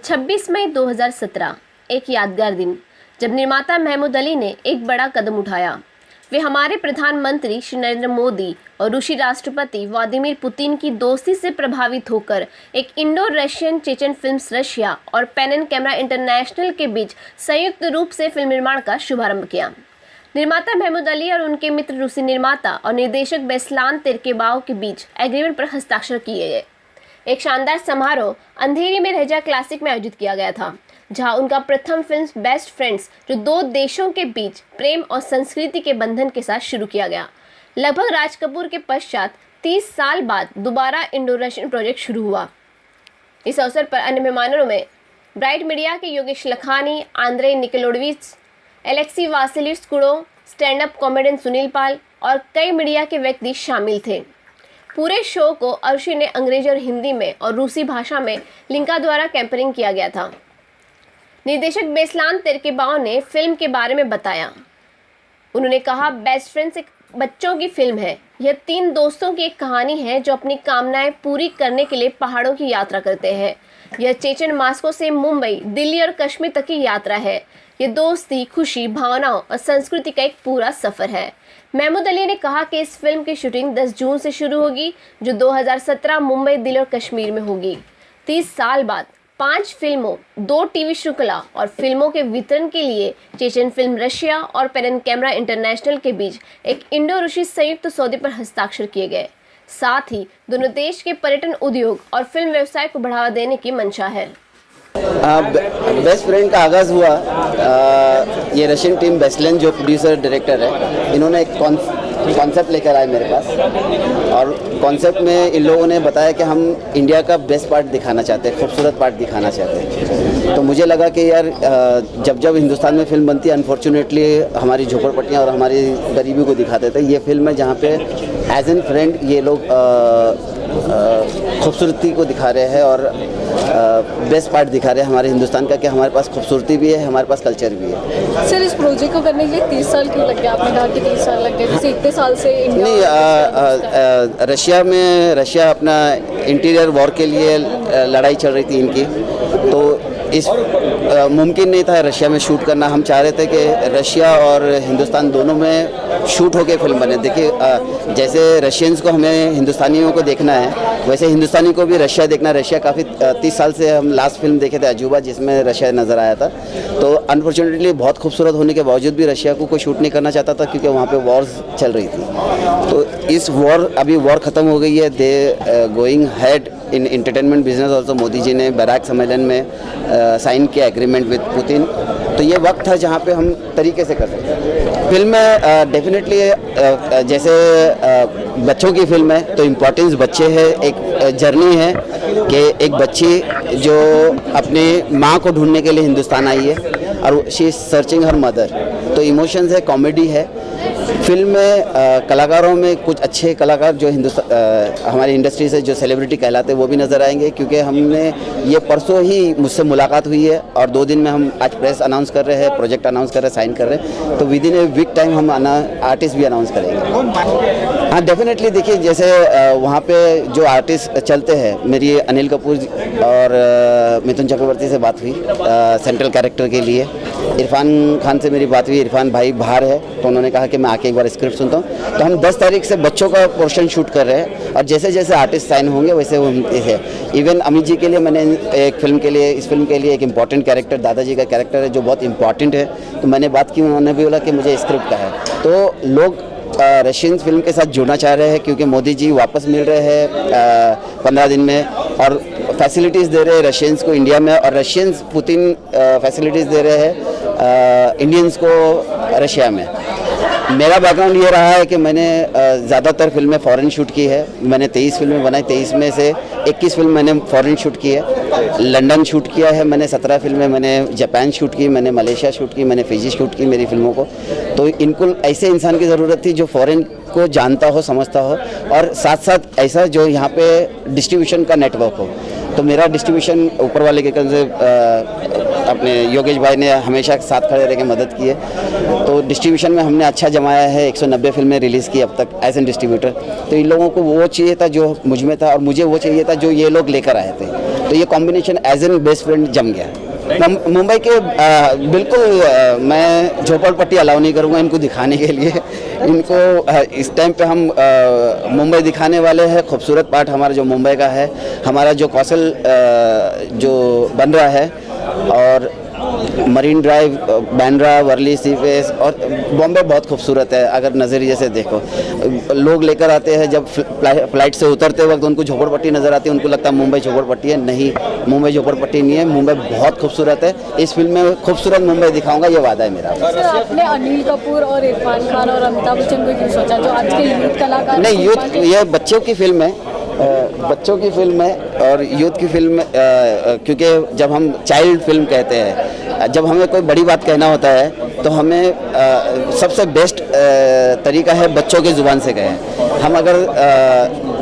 26 मई 2017 एक यादगार दिन, जब निर्माता महमूद अली ने एक बड़ा कदम उठाया। वे हमारे प्रधानमंत्री श्री नरेंद्र मोदी और रूसी राष्ट्रपति व्लादिमीर पुतिन की दोस्ती से प्रभावित होकर एक Indo Russian Chechen films Russia और पेन एंड कैमरा इंटरनेशनल के बीच संयुक्त रूप से फिल्म निर्माण का शुभारंभ किया। निर्माता महमूद अली और उनके मित्र रूसी निर्माता और निर्देशक बेस्लान तिर्केबाव के बीच एग्रीमेंट पर हस्ताक्षर किए गए। एक शानदार समारोह अंधेरी में रहजा क्लासिक में आयोजित किया गया था, जहां उनका प्रथम फिल्म बेस्ट फ्रेंड्स, जो दो देशों के बीच प्रेम और संस्कृति के बंधन के साथ शुरू किया गया। लगभग राज कपूर के पश्चात 30 साल बाद दोबारा इंडो रशियन प्रोजेक्ट शुरू हुआ। इस अवसर पर अन्य मेहमानों में ब्राइट मीडिया के Yogesh Lakhani, Andre Nikolodvich, Alexei Vasiliev Skudo, stand up comedian Sunil Pal और कई मीडिया के व्यक्ति शामिल थे। पूरे शो को अर्शी ने अंग्रेजी और हिंदी में और रूसी भाषा में लिंका द्वारा कैंपरिंग किया गया था। निर्देशक बेस्लान तिर्केबाव ने फिल्म के बारे में बताया। उन्होंने कहा, बेस्ट फ्रेंड्स एक बच्चों की फिल्म है। यह 3 दोस्तों की एक कहानी है जो अपनी कामनाएं पूरी करने के लिए पहाड़ों की यात्रा करते हैं। यह चेचन, मास्को से मुंबई, दिल्ली और कश्मीर तक की यात्रा है। ये दोस्ती, खुशी, भावनाओं और संस्कृति का एक पूरा सफर है। महमूद अली ने कहा कि इस फिल्म की शूटिंग 10 जून से शुरू होगी, जो 2017 मुंबई, दिल्ली और कश्मीर में होगी। 30 साल बाद 5 फिल्मों, 2 टीवी श्रृंखला और फिल्मों के वितरण के लिए चेचन फिल्म रशिया और पेन एंड कैमरा इंटरनेशनल के बीच एक इंडो रूसी संयुक्त सौदे पर हस्ताक्षर किए गए। साथ ही दोनों देश के पर्यटन उद्योग और फिल्म व्यवसाय को बढ़ावा देने की मंशा है। बेस्ट फ्रेंड का आगाज़ हुआ। ये रशियन टीम बेस्लेन जो प्रोड्यूसर डायरेक्टर है, इन्होंने एक कॉन्सेप्ट लेकर आए मेरे पास, और कॉन्सेप्ट में इन लोगों ने बताया कि हम इंडिया का बेस्ट पार्ट दिखाना चाहते हैं, खूबसूरत पार्ट दिखाना चाहते हैं। तो मुझे लगा कि यार जब हिंदुस्तान में फिल्म बनती है, अनफॉर्चुनेटली हमारी झोपड़पट्टियाँ और हमारी गरीबी को दिखाते थे। ये फिल्म है जहाँ पे एज एन फ्रेंड ये लोग खूबसूरती को दिखा रहे हैं और बेस्ट पार्ट दिखा रहे हैं हमारे हिंदुस्तान का, कि हमारे पास खूबसूरती भी है, हमारे पास कल्चर भी है। सर, इस प्रोजेक्ट को करने के लिए 30 साल क्यों लग गया? आपने कहा कि 30 साल लग गए, जैसे इतने साल से नहीं, रशिया अपना इंटीरियर वॉर के लिए लड़ाई चल रही थी इनकी, तो इस मुमकिन नहीं था रशिया में शूट करना। हम चाह रहे थे कि रशिया और हिंदुस्तान दोनों में शूट होके फिल्म बने। देखिए, जैसे रशियंस को हमें हिंदुस्तानियों को देखना है, वैसे हिंदुस्तानी को भी रशिया देखना। रशिया काफ़ी 30 साल से हम लास्ट फिल्म देखे थे अजूबा, जिसमें रशिया नज़र आया था। तो अनफॉर्चुनेटली बहुत खूबसूरत होने के बावजूद भी रशिया को कोई शूट नहीं करना चाहता था, क्योंकि वहाँ पे वॉर्स चल रही थी। तो इस अभी वॉर ख़त्म हो गई है। They going head in entertainment business also. Modi ji ने बैराक सम्मेलन में साइन किया एग्रीमेंट विद पुतिन। तो ये वक्त है जहाँ पे हम तरीके से कर सकते हैं। फिल्म में डेफिनेटली जैसे बच्चों की फिल्म है, तो इम्पोर्टेंस बच्चे है। एक जर्नी है कि एक बच्ची जो अपने माँ को ढूंढने के लिए हिंदुस्तान आई है, और she is searching her mother. तो इमोशंस है, कॉमेडी है। फिल्म में कलाकारों में कुछ अच्छे कलाकार जो हमारी इंडस्ट्री से जो सेलिब्रिटी कहलाते हैं वो भी नज़र आएंगे, क्योंकि हमने ये परसों ही मुझसे मुलाकात हुई है और 2 दिन में हम आज प्रेस अनाउंस कर रहे हैं, प्रोजेक्ट अनाउंस कर रहे हैं, साइन कर रहे हैं। तो within a week time हम आर्टिस्ट भी अनाउंस करेंगे। हाँ, डेफिनेटली। देखिए, जैसे वहाँ पे जो आर्टिस्ट चलते हैं, मेरी अनिल कपूर और मिथुन चक्रवर्ती से बात हुई सेंट्रल कैरेक्टर के लिए। इरफान खान से मेरी बात हुई। इरफान भाई बाहर है, तो उन्होंने कहा कि मैं आके एक बार स्क्रिप्ट सुनता हूँ। तो हम 10 तारीख से बच्चों का पोर्शन शूट कर रहे हैं, और जैसे जैसे आर्टिस्ट साइन होंगे वैसे वो है। इवन अमित जी के लिए मैंने इस फिल्म के लिए एक इम्पॉर्टेंट कैरेक्टर, दादाजी का कैरेक्टर है जो बहुत इंपॉर्टेंट है। तो मैंने बात की, उन्होंने भी बोला कि मुझे स्क्रिप्ट का है। तो लोग रशियन फिल्म के साथ जुड़ना चाह रहे हैं, क्योंकि मोदी जी वापस मिल रहे हैं 15 दिन में, और फैसिलिटीज़ दे रहे हैं रशियंस को इंडिया में, और रशियंस पुतिन फैसिलिटीज़ दे रहे हैं इंडियंस को रशिया में। मेरा बैकग्राउंड ये रहा है कि मैंने ज़्यादातर फिल्में फ़ॉरेन शूट की है। मैंने 23 फिल्में बनाई, 23 में से 21 फिल्म मैंने फ़ॉरेन शूट की है। लंदन शूट किया है मैंने 17 फिल्में, मैंने जापान शूट की, मैंने मलेशिया शूट की, मैंने फिजी शूट की मेरी फिल्मों को। तो इनको ऐसे इंसान की ज़रूरत थी जो फ़ॉरेन को जानता हो, समझता हो, और साथ साथ ऐसा जो यहाँ पे डिस्ट्रीब्यूशन का नेटवर्क हो। तो मेरा डिस्ट्रीब्यूशन ऊपर वाले के कंधे अपने योगेश भाई ने हमेशा साथ खड़े रह के मदद की है। तो डिस्ट्रीब्यूशन में हमने अच्छा जमाया है, 190 फिल्में रिलीज़ की अब तक एज एन डिस्ट्रीब्यूटर। तो इन लोगों को वो चाहिए था जो मुझ में था, और मुझे वो चाहिए था जो ये लोग लेकर आए थे। तो ये combination as an best friend जम गया। मुंबई के बिल्कुल मैं झोपड़पट्टी अलाउ नहीं करूँगा इनको दिखाने के लिए। इनको इस टाइम पे हम मुंबई दिखाने वाले हैं। खूबसूरत पार्ट हमारा जो मुंबई का है, हमारा जो कौशल जो बन रहा है, और मरीन ड्राइव, बांद्रा, वर्ली सी फेस और बॉम्बे बहुत खूबसूरत है। अगर नज़रिए से देखो, लोग लेकर आते हैं, जब फ्लाइट से उतरते वक्त उनको झोपड़पट्टी नज़र आती है, उनको लगता है मुंबई झोपड़पट्टी है। नहीं, मुंबई झोपड़पट्टी नहीं है, मुंबई बहुत खूबसूरत है। इस फिल्म में खूबसूरत मुंबई दिखाऊंगा, ये वादा है मेरा। सर, आपने अनिल कपूर और इरफान खान और अमिताभ बच्चन को क्यों सोचा, जो आज के यूथ कलाकार? नहीं, यूथ, ये बच्चों की फिल्म है, बच्चों की फिल्म है और यूथ की फिल्म, क्योंकि जब हम चाइल्ड फिल्म कहते हैं, जब हमें कोई बड़ी बात कहना होता है तो हमें सबसे बेस्ट तरीका है बच्चों की ज़ुबान से कहें। हम अगर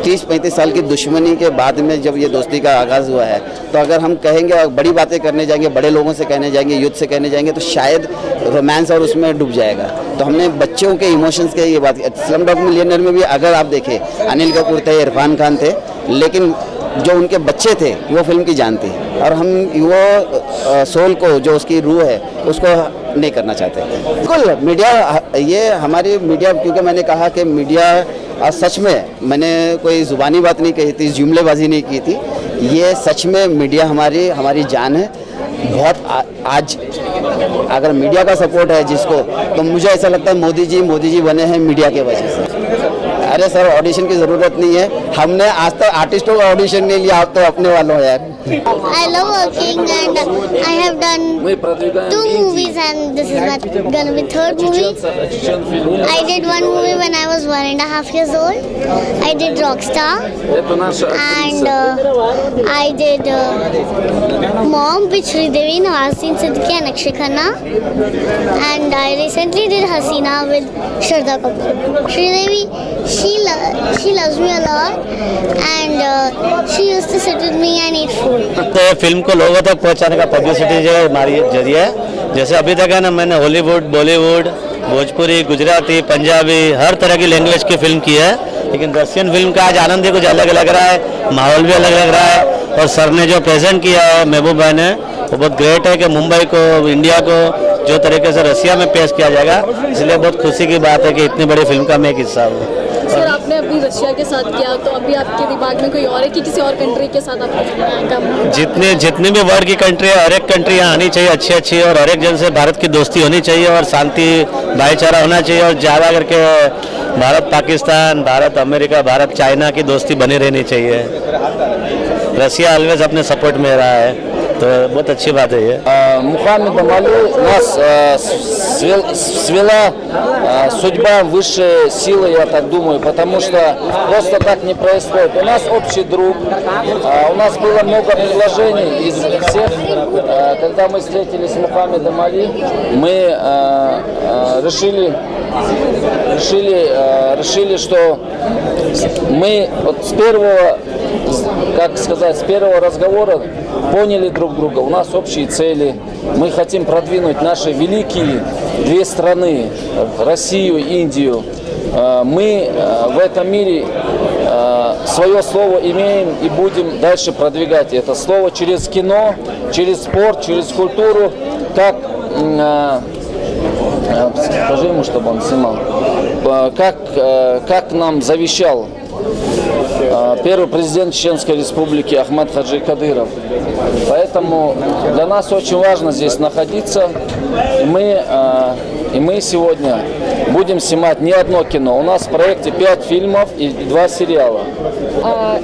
30-35 साल की दुश्मनी के बाद में जब ये दोस्ती का आगाज़ हुआ है, तो अगर हम कहेंगे और बड़ी बातें करने जाएंगे, बड़े लोगों से कहने जाएंगे, यूथ से कहने जाएंगे, तो शायद रोमांस और उसमें डूब जाएगा। तो हमने बच्चों के इमोशंस के ये बात, स्लमडॉग मिलियनेयर में भी अगर आप देखें, अनिल कपूर थे, इरफान खान थे, लेकिन जो उनके बच्चे थे वो फिल्म की जान थी, और हम वो सोल को, जो उसकी रूह है, उसको नहीं करना चाहते। बिल्कुल मीडिया, ये हमारी मीडिया, क्योंकि मैंने कहा कि मीडिया सच में, मैंने कोई ज़ुबानी बात नहीं कही थी, जुमलेबाजी नहीं की थी, ये सच में मीडिया हमारी जान है। बहुत आज अगर मीडिया का सपोर्ट है जिसको, तो मुझे ऐसा लगता है मोदी जी बने हैं मीडिया के वजह से। अरे सर, ऑडिशन की ज़रूरत नहीं है, हमने आज तक आर्टिस्टों का ऑडिशन नहीं लिया, आप तो अपने वालों हो यार। I love working and I have done 2 movies and this is not gonna be 3rd movie. I did 1 movie when I was 1.5 years old. I did Rockstar and I did Mom with Sridevi, Nawasin Siddiqui and Akshay Khanna, and I recently did Hasina with Shraddha Kapoor. Sridevi, she loves me a lot and she used to sit with me and eat food. तो film को लोगों तक पहुंचाने का publicity जो है हमारी जरिए है। जैसे अभी तक है ना, मैंने हॉलीवुड, बॉलीवुड, भोजपुरी, गुजराती, पंजाबी, हर तरह की लैंग्वेज की फिल्म की है, लेकिन रशियन फिल्म का आज आनंद ही कुछ अलग लग रहा है, माहौल भी अलग लग रहा है। और सर ने जो प्रेजेंट किया है, महबूब भाई ने, वो बहुत ग्रेट है कि मुंबई को, इंडिया को जो तरीके से रशिया में पेश किया जाएगा, इसलिए बहुत खुशी की बात है कि इतनी बड़ी फिल्म का मैं एक हिस्सा हूँ। सर, आपने अभी रशिया के साथ किया, तो अभी आपके दिमाग में कोई और है कि किसी और कंट्री के साथ आपको? जितनी भी वर्ल्ड की कंट्री है, हर एक कंट्री यहाँ आनी चाहिए अच्छी, और हर एक जन से भारत की दोस्ती होनी चाहिए और शांति भाईचारा होना चाहिए, और ज़्यादा करके भारत पाकिस्तान, भारत अमेरिका, भारत चाइना की दोस्ती बनी रहनी चाहिए। रशिया ऑलवेज अपने सपोर्ट में रहा है, तो बहुत अच्छी बात है ये। Мухаммедом Али нас свела судьба высшей силы, я так думаю, потому что просто так не происходит. У нас общий друг, у нас было много предложений из всех. Когда мы встретились с Мухаммедом Али, мы решили, что мы вот с первого, как сказать, с первого разговора поняли друг друга. У нас общие цели. Мы хотим продвинуть наши великие 2 страны, Россию и Индию. Мы в этом мире свое слово имеем и будем дальше продвигать это слово через кино, через спорт, через культуру. Как скажи ему, чтобы он снимал. Как нам завещал первый президент Чеченской Республики Ахмад Хаджи Кадыров. Поэтому для нас очень важно здесь находиться. И мы сегодня будем снимать не одно кино. У нас в проекте 5 фильмов и 2 сериала.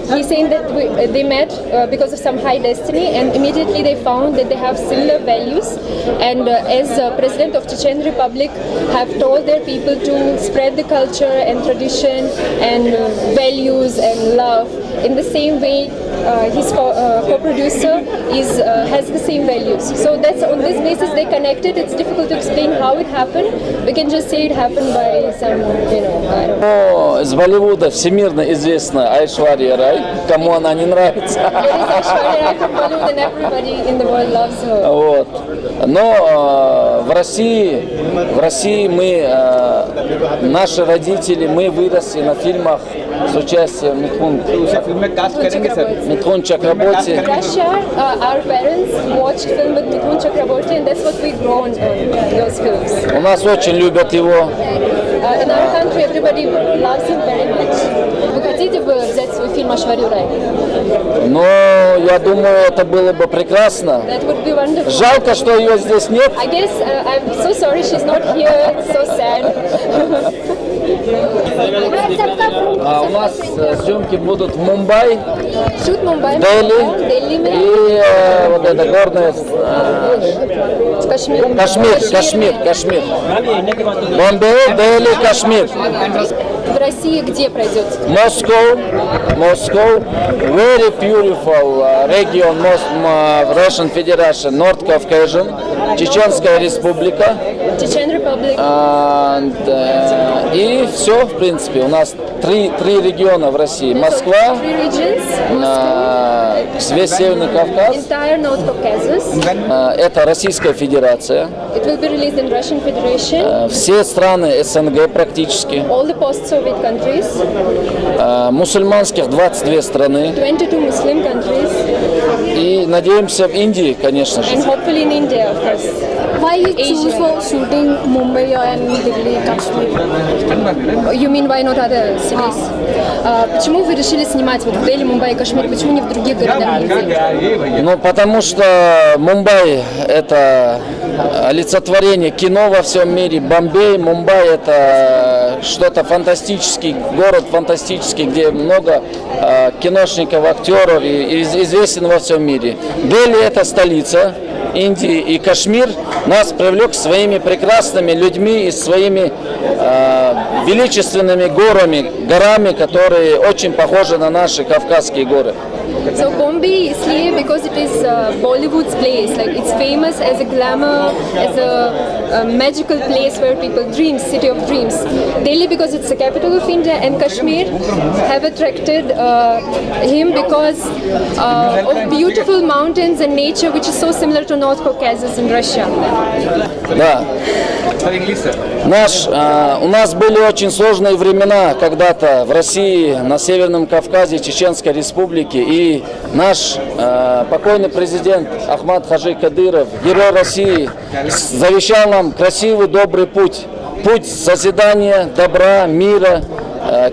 He's saying that they met because of some high destiny, and immediately they found that they have similar values. And as President of Chechen Republic, have told their people to spread the culture and tradition and values and love. In the same way, his co-producer has the same values. So that's on this basis they connected. It's difficult to explain how it happened. We can just say it happened by some, I don't know. Из Болливуда всемирно известна Айшвария Рай. Кому она не нравится? Вот. Но в России мы, наши родители, мы выросли на фильмах с участием Митхун Чакраборти. In Russia, our parents watched film with Mithun Chakraborty, and that's what we grown on those films. У нас очень любят его. In our country, everybody loves him very much. Вы хотите бы взять свой фильм Ашварью Рай? Но я думаю, это было бы прекрасно. That would be wonderful. Жалко, что ее здесь нет. I guess I'm so sorry she's not here. It's so sad. У нас съемки будут в Мумбай, Shoot Mumbai, Дели Delhi में, и вот это горное Kashmir. Кашмир. Бомбей, Дели, Кашмир. В России где пройдет? Moscow, very beautiful region, Russian Federation, North Caucasian, Чеченская Республика. Chechen Republic. И все, в принципе, у нас три региона в России. Москва, Three regions. Moscow, весь Северный Кавказ, entire North Caucasus. это Российская Федерация, It will be released in Russian Federation. все страны СНГ практически, All the post-Soviet countries. мусульманских 22 страны 22 Muslim countries. и надеемся в Индии, конечно же. And hopefully in India, of course. Why you choose for shooting Mumbai and Delhi, Kashmir? You mean why not other cities? Почему вы решили снимать вот в Дели, Мумбаи, Кашмире? Почему не в других городах? Ну, потому что Мумбай – это олицетворение кино во всем мире. Бомбей, Мумбай – это что-то фантастический, город фантастический, где много киношников, актеров и известен во всем мире. Дели – это столица Индии, и Кашмир нас привлек своими прекрасными людьми и своими величественными горами, которые очень похожи на наши Кавказские горы. So Bombay इसलिए because it is Bollywood's place, like it's famous as a glamour, as a magical place where people dream, city of dreams. Delhi because it's the capital of India, and Kashmir have attracted him because of beautiful mountains and nature, which is so similar to North Caucasus in Russia. Да. У нас были очень сложные времена когда-то в России, на Северном Кавказе, Чеченской Республике, и наш покойный президент Ахмад Хаджи Кадыров, герой России, завещал нам красивый, добрый путь созидания, добра, мира,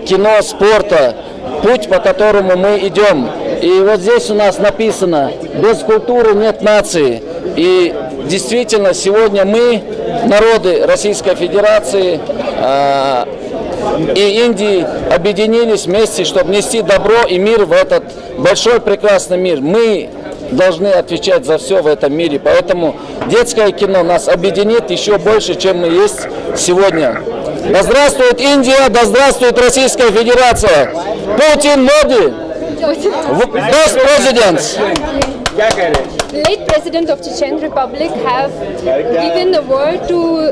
кино, спорта, путь, по которому мы идем. И вот здесь у нас написано: без культуры нет нации. И действительно, сегодня мы, народы Российской Федерации и Индии, объединились вместе, чтобы нести добро и мир в этот большой прекрасный мир. Мы должны отвечать за все в этом мире, поэтому детское кино нас объединит еще больше, чем мы есть сегодня. Да здравствует Индия, да здравствует Российская Федерация! Путин, Моди! Best presidents! Late president of Chechen Republic have given the word to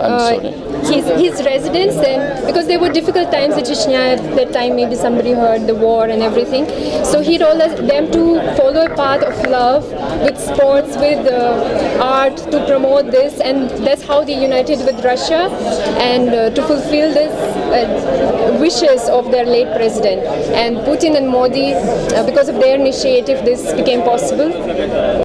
his residents, and because there were difficult times in Chechnya at that time, maybe somebody heard the war and everything, so he told them to follow a path of love with sports, with art, to promote this, and that's how they united with Russia and to fulfill this wishes of their late president. And Putin and Modi, because of their initiative, this became possible.